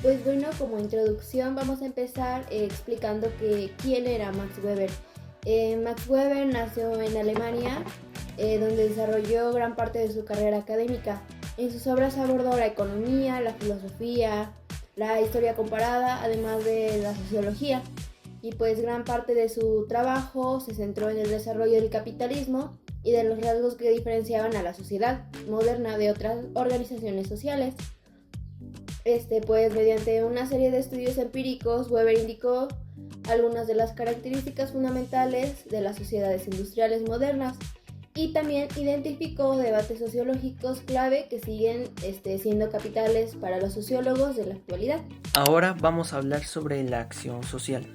pues bueno, como introducción vamos a empezar explicando quién era Max Weber. Max Weber nació en Alemania, donde desarrolló gran parte de su carrera académica. En sus obras abordó la economía, la filosofía, la historia comparada, además de la sociología. Y pues gran parte de su trabajo se centró en el desarrollo del capitalismo y de los rasgos que diferenciaban a la sociedad moderna de otras organizaciones sociales. Pues mediante una serie de estudios empíricos, Weber indicó algunas de las características fundamentales de las sociedades industriales modernas y también identificó debates sociológicos clave que siguen siendo capitales para los sociólogos de la actualidad. Ahora vamos a hablar sobre la acción social.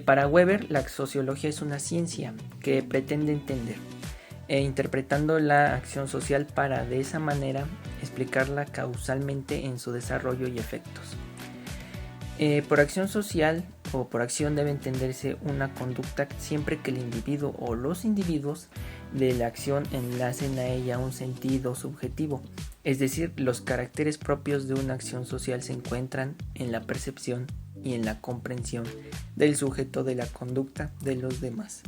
Para Weber, la sociología es una ciencia que pretende entender interpretando la acción social para de esa manera explicarla causalmente en su desarrollo y efectos. Por acción social o por acción debe entenderse una conducta siempre que el individuo o los individuos de la acción enlacen a ella un sentido subjetivo, es decir, los caracteres propios de una acción social se encuentran en la percepción y en la comprensión del sujeto de la conducta de los demás.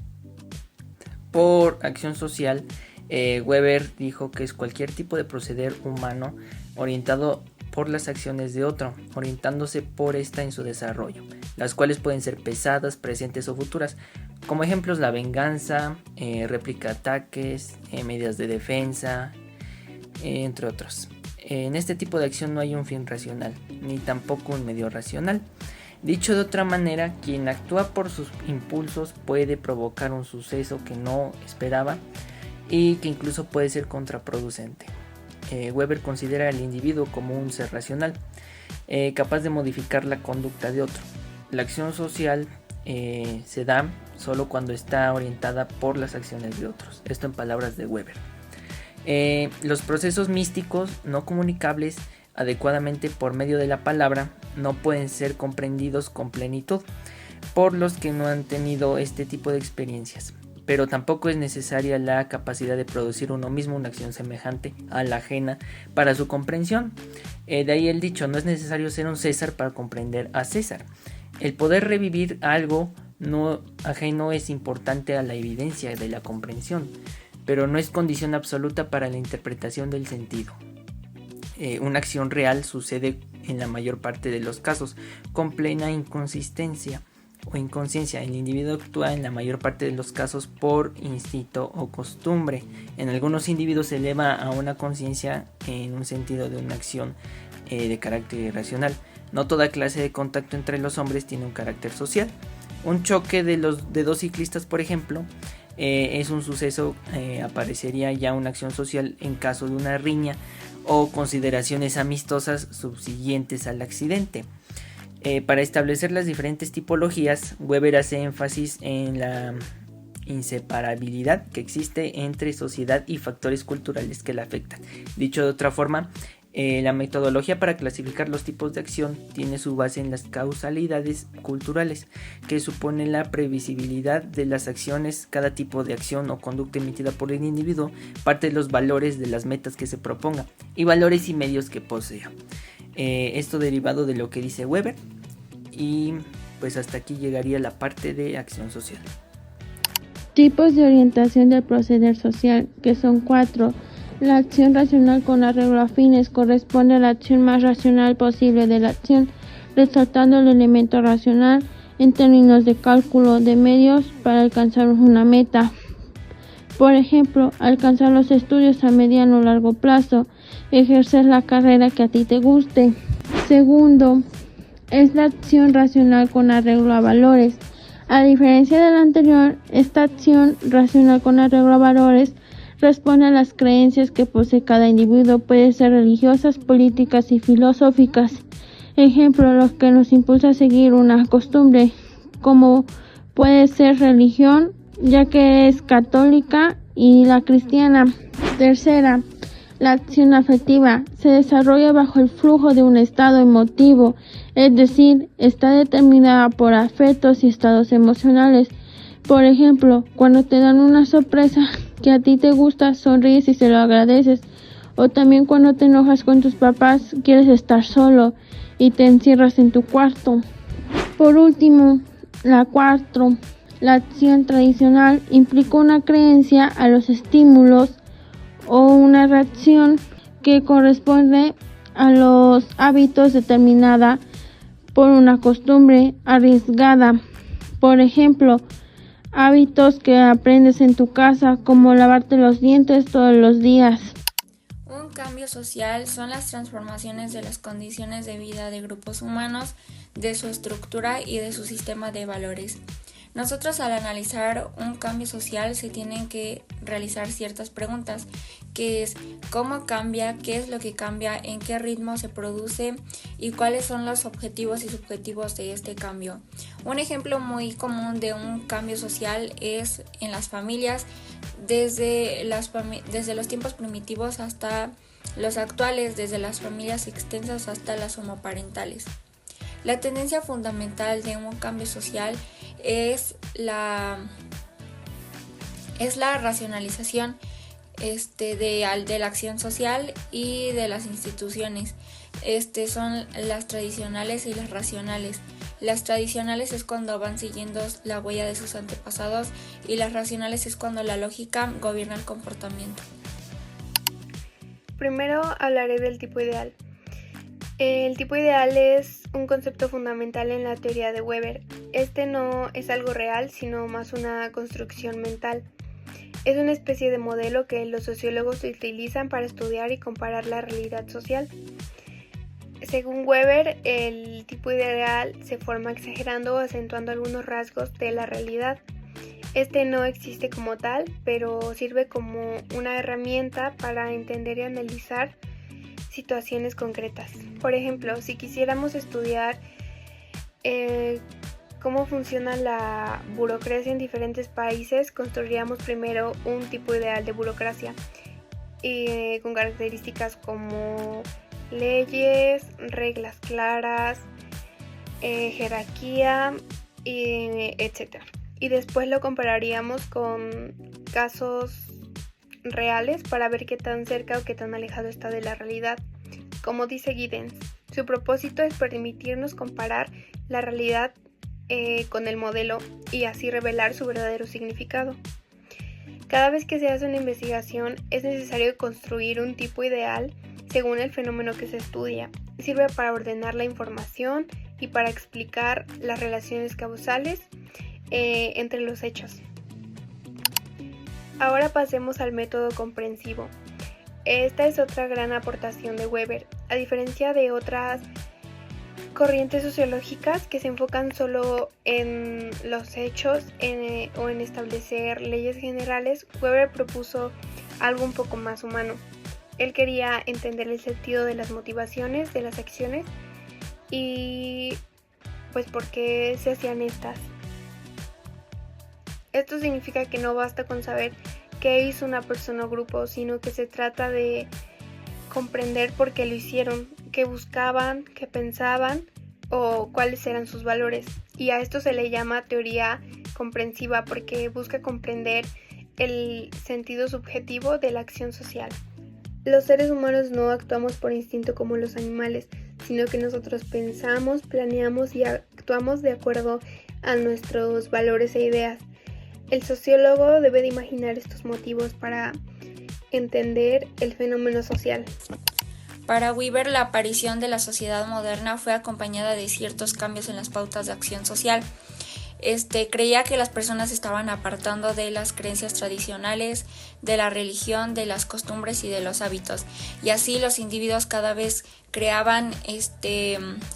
Por acción social, Weber dijo que es cualquier tipo de proceder humano orientado por las acciones de otro, orientándose por esta en su desarrollo, las cuales pueden ser pesadas, presentes o futuras. Como ejemplos, la venganza, réplica de ataques, medidas de defensa, entre otros. En este tipo de acción no hay un fin racional, ni tampoco un medio racional. Dicho de otra manera, quien actúa por sus impulsos puede provocar un suceso que no esperaba y que incluso puede ser contraproducente. Weber considera al individuo como un ser racional, capaz de modificar la conducta de otro. La acción social se da solo cuando está orientada por las acciones de otros. Esto en palabras de Weber. Los procesos místicos no comunicables adecuadamente por medio de la palabra no pueden ser comprendidos con plenitud por los que no han tenido este tipo de experiencias, pero tampoco es necesaria la capacidad de producir uno mismo una acción semejante a la ajena para su comprensión. De ahí el dicho, no es necesario ser un César para comprender a César. El poder revivir algo no ajeno es importante a la evidencia de la comprensión, pero no es condición absoluta para la interpretación del sentido. Una acción real sucede en la mayor parte de los casos con plena inconsistencia o inconsciencia. El individuo actúa en la mayor parte de los casos por instinto o costumbre. En algunos individuos se eleva a una conciencia en un sentido de una acción de carácter irracional. No toda clase de contacto entre los hombres tiene un carácter social. Un choque de dos ciclistas, por ejemplo, es un suceso, aparecería ya una acción social en caso de una riña o consideraciones amistosas subsiguientes al accidente. Para establecer las diferentes tipologías, Weber hace énfasis en la inseparabilidad que existe entre sociedad y factores culturales que la afectan. Dicho de otra forma, la metodología para clasificar los tipos de acción tiene su base en las causalidades culturales, que suponen la previsibilidad de las acciones. Cada tipo de acción o conducta emitida por el individuo parte de los valores de las metas que se proponga y valores y medios que posea. Esto derivado de lo que dice Weber, y pues hasta aquí llegaría la parte de acción social. Tipos de orientación del proceder social, que son 4. La acción racional con arreglo a fines corresponde a la acción más racional posible de la acción, resaltando el elemento racional en términos de cálculo de medios para alcanzar una meta. Por ejemplo, alcanzar los estudios a mediano o largo plazo, ejercer la carrera que a ti te guste. Segundo, es la acción racional con arreglo a valores. A diferencia de la anterior, esta acción racional con arreglo a valores responde a las creencias que posee cada individuo, pueden ser religiosas, políticas y filosóficas. Ejemplo, los que nos impulsa a seguir una costumbre, como puede ser religión, ya que es católica, y la cristiana. Tercera, la acción afectiva se desarrolla bajo el flujo de un estado emotivo, es decir, está determinada por afectos y estados emocionales. Por ejemplo, cuando te dan una sorpresa que a ti te gusta, sonríes y se lo agradeces. O también cuando te enojas con tus papás, quieres estar solo. y te encierras en tu cuarto. Por último, la 4. La acción tradicional implica una creencia a los estímulos o una reacción que corresponde a los hábitos determinada por una costumbre arriesgada. Por ejemplo, hábitos que aprendes en tu casa, como lavarte los dientes todos los días. Un cambio social son las transformaciones de las condiciones de vida de grupos humanos, de su estructura y de su sistema de valores. Nosotros, al analizar un cambio social, se tienen que realizar ciertas preguntas, que es cómo cambia, qué es lo que cambia, en qué ritmo se produce y cuáles son los objetivos y subjetivos de este cambio. Un ejemplo muy común de un cambio social es en las familias, desde los tiempos primitivos hasta los actuales, desde las familias extensas hasta las homoparentales. La tendencia fundamental de un cambio social es la racionalización de la acción social y de las instituciones. Son las tradicionales y las racionales. Las tradicionales es cuando van siguiendo la huella de sus antepasados y las racionales es cuando la lógica gobierna el comportamiento. Primero hablaré del tipo ideal. El tipo ideal es un concepto fundamental en la teoría de Weber. Este no es algo real, sino más una construcción mental. Es una especie de modelo que los sociólogos utilizan para estudiar y comparar la realidad social. Según Weber, el tipo ideal se forma exagerando o acentuando algunos rasgos de la realidad. Este no existe como tal, pero sirve como una herramienta para entender y analizar situaciones concretas. Por ejemplo, si quisiéramos estudiar cómo funciona la burocracia en diferentes países, construiríamos primero un tipo ideal de burocracia con características como leyes, reglas claras, jerarquía, etc. Y después lo compararíamos con casos reales para ver qué tan cerca o qué tan alejado está de la realidad. Como dice Giddens, su propósito es permitirnos comparar la realidad con el modelo y así revelar su verdadero significado. Cada vez que se hace una investigación es necesario construir un tipo ideal según el fenómeno que se estudia. Sirve para ordenar la información y para explicar las relaciones causales entre los hechos. Ahora pasemos al método comprensivo. Esta es otra gran aportación de Weber. A diferencia de otras corrientes sociológicas que se enfocan solo en los hechos o en establecer leyes generales, Weber propuso algo un poco más humano. Él quería entender el sentido de las motivaciones de las acciones y pues por qué se hacían estas. Esto significa que no basta con saber qué hizo una persona o grupo, sino que se trata de comprender por qué lo hicieron, qué buscaban, qué pensaban o cuáles eran sus valores. Y a esto se le llama teoría comprensiva porque busca comprender el sentido subjetivo de la acción social. Los seres humanos no actuamos por instinto como los animales, sino que nosotros pensamos, planeamos y actuamos de acuerdo a nuestros valores e ideas. El sociólogo debe de imaginar estos motivos para entender el fenómeno social. Para Weber, la aparición de la sociedad moderna fue acompañada de ciertos cambios en las pautas de acción social. Creía que las personas estaban apartando de las creencias tradicionales, de la religión, de las costumbres y de los hábitos. Y así los individuos cada vez creaban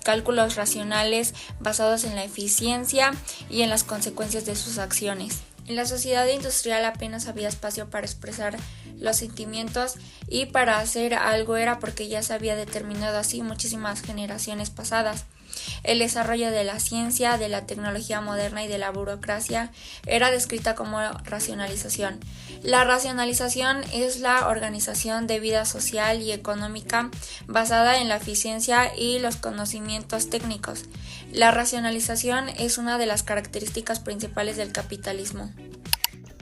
cálculos racionales basados en la eficiencia y en las consecuencias de sus acciones. En la sociedad industrial apenas había espacio para expresar los sentimientos y para hacer algo era porque ya se había determinado así muchísimas generaciones pasadas. El desarrollo de la ciencia, de la tecnología moderna y de la burocracia era descrita como racionalización. La racionalización es la organización de vida social y económica basada en la eficiencia y los conocimientos técnicos. La racionalización es una de las características principales del capitalismo.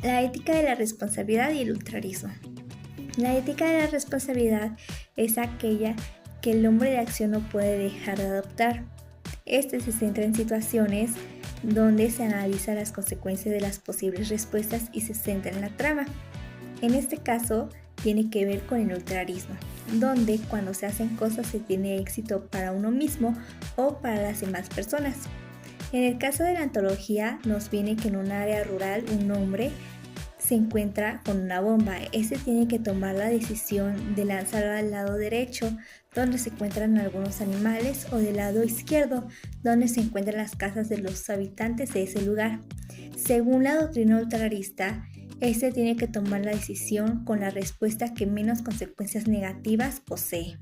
La ética de la responsabilidad y el ultrarismo. La ética de la responsabilidad es aquella que el hombre de acción no puede dejar de adoptar. Este se centra en situaciones donde se analiza las consecuencias de las posibles respuestas y se centra en la trama. En este caso, tiene que ver con el neutralismo, donde cuando se hacen cosas se tiene éxito para uno mismo o para las demás personas. En el caso de la antología, nos viene que en un área rural un hombre se encuentra con una bomba. Este tiene que tomar la decisión de lanzarla al lado derecho, donde se encuentran algunos animales, o del lado izquierdo, donde se encuentran las casas de los habitantes de ese lugar. Según la doctrina ultrarista, este tiene que tomar la decisión con la respuesta que menos consecuencias negativas posee.